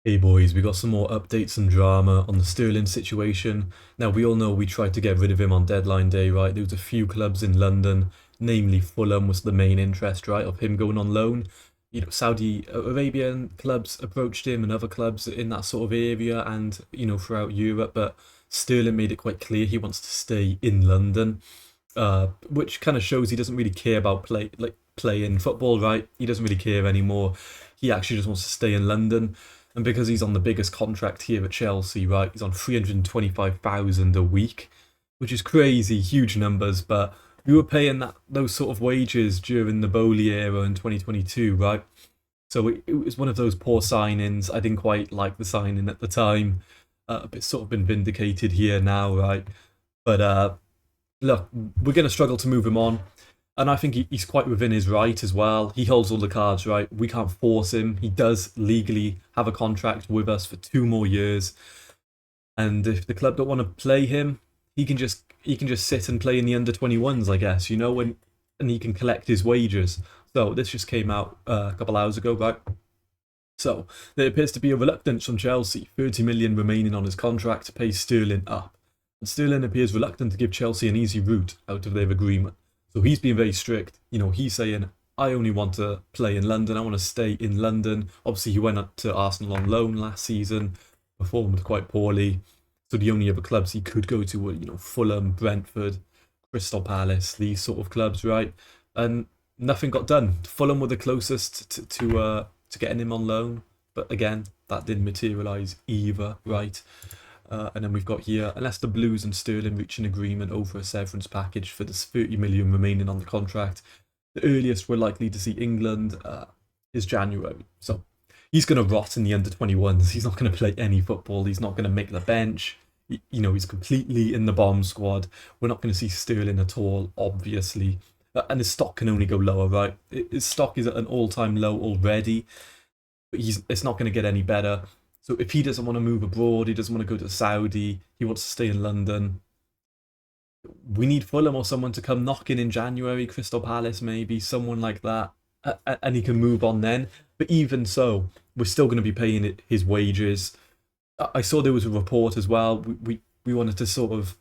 Hey boys, we got some more updates and drama on the Sterling situation. Now, we all know we tried to get rid of him on deadline day, right? There was a few clubs in London, namely Fulham was the main interest, right, of him going on loan. Saudi Arabian clubs approached him and other clubs in that sort of area and, throughout Europe, but Sterling made it quite clear he wants to stay in London, which kind of shows he doesn't really care about playing football, right? He doesn't really care anymore. He actually just wants to stay in London. And because he's on the biggest contract here at Chelsea, right? He's on 325,000 a week, which is crazy, huge numbers. But we were paying those sort of wages during the Bowley era in 2022, right? So it was one of those poor signings. I didn't quite like the signing at the time. It's sort of been vindicated here now, right? But look, we're going to struggle to move him on. And I think he's quite within his right as well. He holds all the cards, right? We can't force him. He does legally have a contract with us for 2 more years. And if the club don't want to play him, he can just sit and play in the under 21s, I guess, and he can collect his wages. So this just came out a couple hours ago, right? So there appears to be a reluctance from Chelsea, 30 million remaining on his contract to pay Sterling up. And Sterling appears reluctant to give Chelsea an easy route out of their agreement. So he's being very strict. He's saying, I only want to play in London. I want to stay in London. Obviously, he went up to Arsenal on loan last season, performed quite poorly. So the only other clubs he could go to were, Fulham, Brentford, Crystal Palace, these sort of clubs, right? And nothing got done. Fulham were the closest to getting him on loan, but again, that didn't materialise either, right? And then we've got here, unless the Blues and Sterling reach an agreement over a severance package for the 30 million remaining on the contract, the earliest we're likely to see England is January. So he's going to rot in the under 21s. He's not going to play any football. He's not going to make the bench. He's completely in the bomb squad. We're not going to see Sterling at all, obviously. And his stock can only go lower, right? His stock is at an all-time low already, but it's not going to get any better. So if he doesn't want to move abroad, he doesn't want to go to Saudi, he wants to stay in London. We need Fulham or someone to come knocking in January, Crystal Palace maybe, someone like that, and he can move on then. But even so, we're still going to be paying his wages. I saw there was a report as well. We wanted to sort of,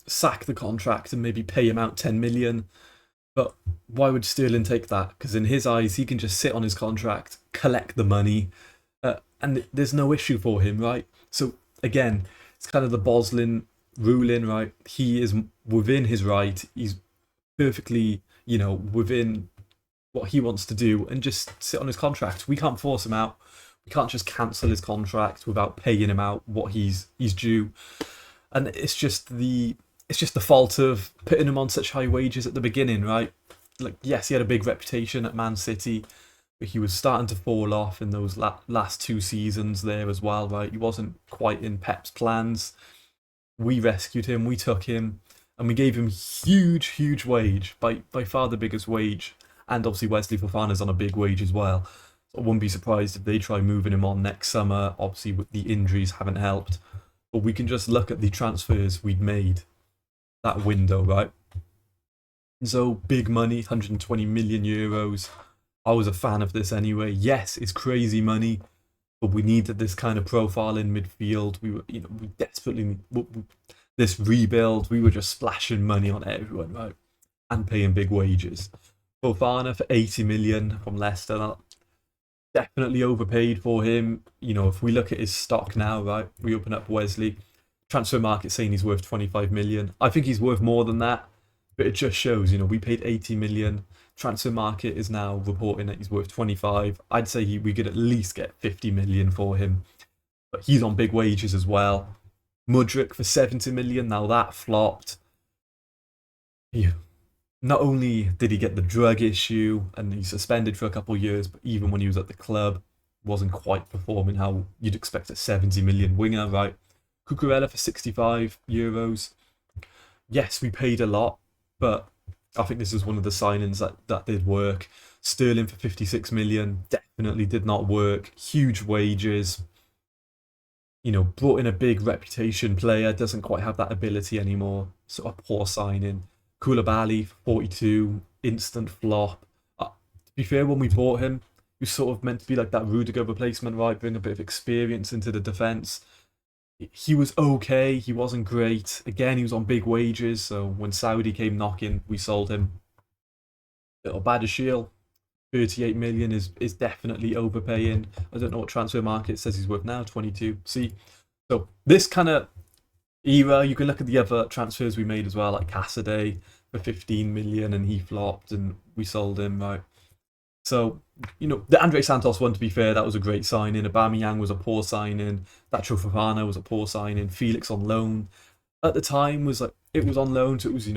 sack the contract and maybe pay him out 10 million. But why would Sterling take that? Because in his eyes, he can just sit on his contract, collect the money, and there's no issue for him, right? So again, it's kind of the Boslin ruling, right? He is within his right. He's perfectly, within what he wants to do and just sit on his contract. We can't force him out. We can't just cancel his contract without paying him out what he's due. And it's just the fault of putting him on such high wages at the beginning, right? Like, yes, he had a big reputation at Man City, but he was starting to fall off in those last 2 seasons there as well, right? He wasn't quite in Pep's plans. We rescued him, we took him, and we gave him huge wage, by far the biggest wage. And obviously Wesley Fofana's on a big wage as well. So I wouldn't be surprised if they try moving him on next summer. Obviously, with the injuries haven't helped. But we can just look at the transfers we'd made that window, right? So big money, 120 million euros. I was a fan of this anyway. Yes, it's crazy money, but we needed this kind of profile in midfield. We were, we desperately this rebuild. We were just splashing money on everyone, right, and paying big wages. Fofana for 80 million from Leicester. Definitely overpaid for him. If we look at his stock now, right, we open up Wesley. Transfer market saying he's worth 25 million. I think he's worth more than that, but it just shows, we paid 80 million. Transfer market is now reporting that he's worth 25. I'd say we could at least get 50 million for him, but he's on big wages as well. Mudryk for 70 million. Now that flopped. Yeah. Not only did he get the drug issue and he's suspended for a couple of years, but even when he was at the club, wasn't quite performing how you'd expect a 70 million winger, right? Cucurella for 65 euros. Yes, we paid a lot, but I think this is one of the signings that did work. Sterling for 56 million definitely did not work. Huge wages. Brought in a big reputation player, doesn't quite have that ability anymore. Sort of poor signing. Koulibaly for 42, instant flop. To be fair, when we bought him, who's sort of meant to be like that Rudiger replacement, right? Bring a bit of experience into the defence. He was okay. He wasn't great. Again, he was on big wages. So when Saudi came knocking, we sold him. Little Badashiel, 38 million is definitely overpaying. I don't know what transfer market says he's worth now, 22. See, so this kind of era, you can look at the other transfers we made as well, like Cassaday for 15 million, and he flopped, and we sold him, right? So, the Andre Santos one, to be fair, that was a great signing. Aubameyang was a poor signing. Nacho Fofana was a poor signing. Felix on loan. At the time, it was on loan, so it was,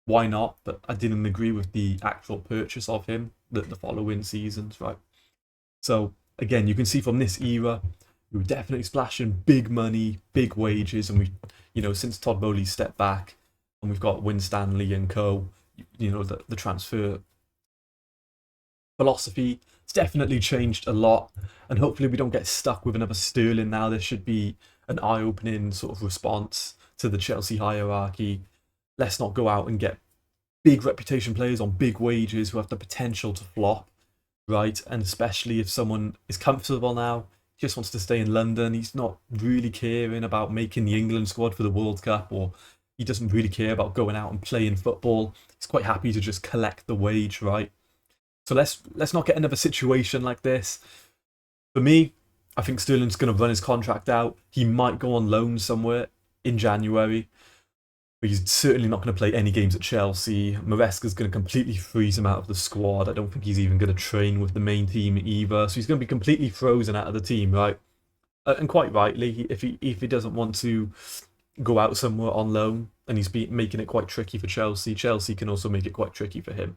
why not? But I didn't agree with the actual purchase of him the following seasons, right? So, again, you can see from this era, we were definitely splashing big money, big wages, and since Todd Bowley stepped back, and we've got Winstanley and co, the transfer philosophy, it's definitely changed a lot, and hopefully we don't get stuck with another Sterling now. There should be an eye-opening sort of response to the Chelsea hierarchy. Let's not go out and get big reputation players on big wages who have the potential to flop, right? And especially if someone is comfortable now, just wants to stay in London, he's not really caring about making the England squad for the World Cup, or he doesn't really care about going out and playing football. He's quite happy to just collect the wage, right? So let's not get another situation like this. For me, I think Sterling's going to run his contract out. He might go on loan somewhere in January, but he's certainly not going to play any games at Chelsea. Maresca's going to completely freeze him out of the squad. I don't think he's even going to train with the main team either. So he's going to be completely frozen out of the team, right? And quite rightly, if he doesn't want to go out somewhere on loan, and he's making it quite tricky for Chelsea, Chelsea can also make it quite tricky for him.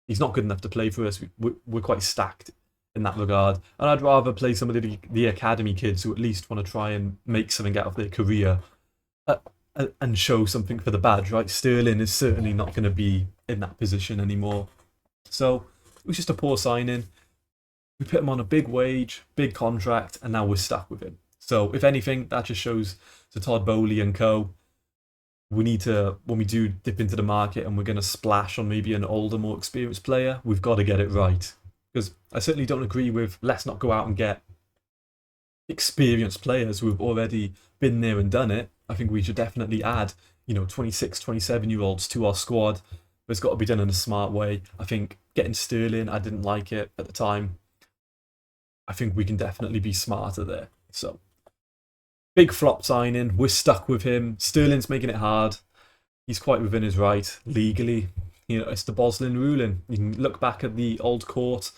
He's not good enough to play for us. We're quite stacked in that regard. And I'd rather play some of the academy kids who at least want to try and make something out of their career and show something for the badge, right? Sterling is certainly not going to be in that position anymore. So it was just a poor signing. We put him on a big wage, big contract, and now we're stuck with him. So if anything, that just shows to Todd Bowley and co, we need to, when we do dip into the market and we're going to splash on maybe an older, more experienced player, we've got to get it right. Because I certainly don't agree with, let's not go out and get experienced players who have already been there and done it. I think we should definitely add, 26, 27-year-olds to our squad. But it's got to be done in a smart way. I think getting Sterling, I didn't like it at the time. I think we can definitely be smarter there. So, big flop signing. We're stuck with him. Sterling's making it hard. He's quite within his right legally. It's the Boslin ruling. You can look back at the old court.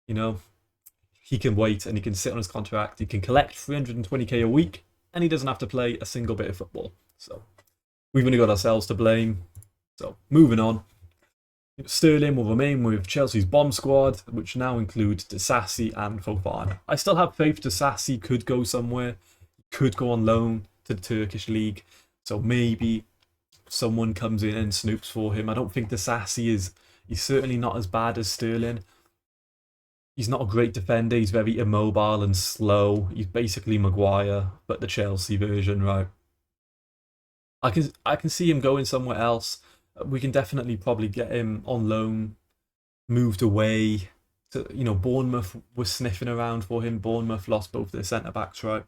He can wait and he can sit on his contract. He can collect 320k a week, and he doesn't have to play a single bit of football. So we've only got ourselves to blame. So moving on. Sterling will remain with Chelsea's bomb squad, which now includes Disasi and Fofana. I still have faith Disasi could go somewhere, could go on loan to the Turkish league. So maybe someone comes in and snoops for him. I don't think Disasi he's certainly not as bad as Sterling. He's not a great defender. He's very immobile and slow. He's basically Maguire, but the Chelsea version, right? I can see him going somewhere else. We can definitely probably get him on loan, moved away to, Bournemouth was sniffing around for him. Bournemouth lost both their centre-backs, right?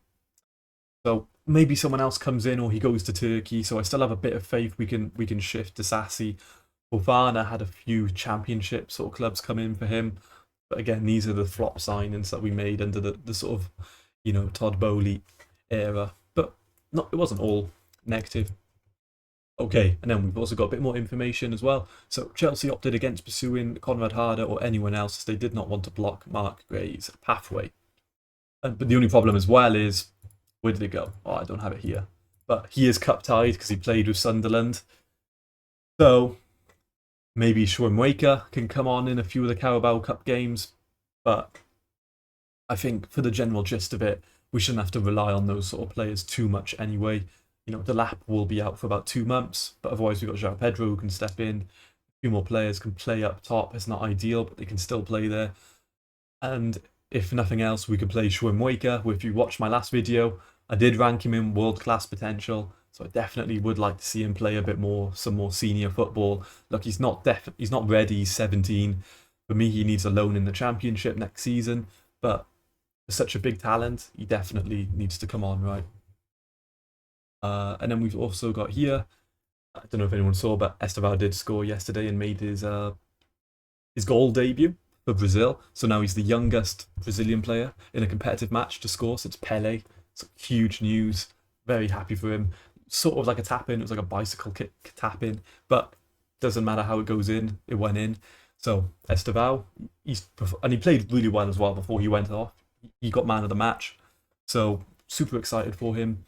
So maybe someone else comes in or he goes to Turkey. So I still have a bit of faith we can shift to Sassy. Fofana had a few championship sort of clubs come in for him. But again, these are the flop signings that we made under the sort of, Todd Bowley era. But it wasn't all negative. Okay, and then we've also got a bit more information as well. So Chelsea opted against pursuing Conrad Harder or anyone else as they did not want to block Mark Gray's pathway. But the only problem as well is, where did it go? Oh, I don't have it here. But he is cup tied because he played with Sunderland. So maybe Schweinwaker can come on in a few of the Carabao Cup games. But I think for the general gist of it, we shouldn't have to rely on those sort of players too much anyway. Delap will be out for about 2 months, but otherwise we've got João Pedro who can step in. A few more players can play up top. It's not ideal, but they can still play there. And if nothing else, we could play Schweinwaker, who, if you watched my last video, I did rank him in world-class potential. So I definitely would like to see him play a bit more, some more senior football. Look, he's not ready, he's 17. For me, he needs a loan in the Championship next season, but for such a big talent, he definitely needs to come on, right? And then we've also got here, I don't know if anyone saw, but Estevao did score yesterday and made his goal debut for Brazil. So now he's the youngest Brazilian player in a competitive match to score since Pele. It's huge news. Very happy for him. Sort of like a tap in. It was like a bicycle kick tap in, but doesn't matter how it goes in. It went in. So Estevao, and he played really well as well before he went off. He got man of the match. So super excited for him.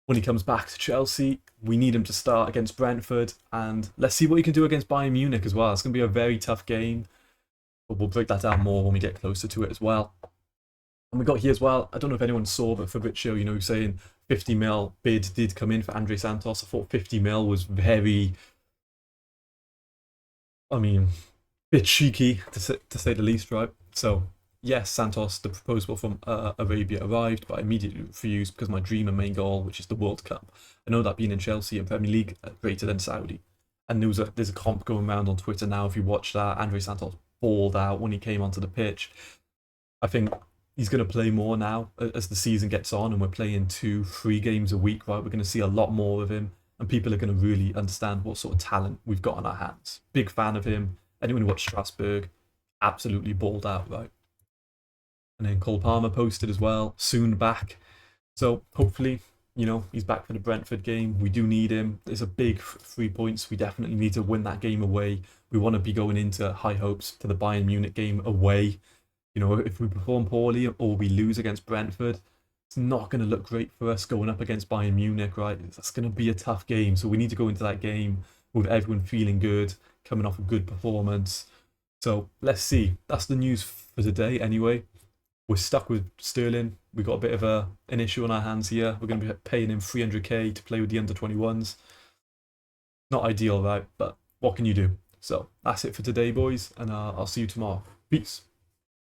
When he comes back to Chelsea, we need him to start against Brentford, and let's see what he can do against Bayern Munich as well. It's going to be a very tough game, but we'll break that down more when we get closer to it as well. And we got here as well, I don't know if anyone saw, but Fabrizio, saying 50 mil bid did come in for Andre Santos. I thought 50 mil was very, bit cheeky to say the least, right? So yes, Santos, the proposal from Arabia arrived, but I immediately refused because my dream and main goal, which is the World Cup. I know that being in Chelsea and Premier League are greater than Saudi. And there's a comp going around on Twitter now. If you watch that, Andre Santos balled out when he came onto the pitch. I think he's going to play more now as the season gets on, and we're playing 2-3 games a week, right? We're going to see a lot more of him, and people are going to really understand what sort of talent we've got on our hands. Big fan of him. Anyone who watched Strasbourg, absolutely balled out, right? And then Cole Palmer posted as well, soon back. So hopefully, he's back for the Brentford game. We do need him. There's a big 3 points. We definitely need to win that game away. We want to be going into high hopes to the Bayern Munich game away. If we perform poorly or we lose against Brentford, it's not going to look great for us going up against Bayern Munich, right? That's going to be a tough game. So we need to go into that game with everyone feeling good, coming off a good performance. So let's see. That's the news for today anyway. We're stuck with Sterling. We've got a bit of an issue on our hands here. We're going to be paying him 300k to play with the under-21s. Not ideal, right? But what can you do? So that's it for today, boys, and I'll see you tomorrow. Peace.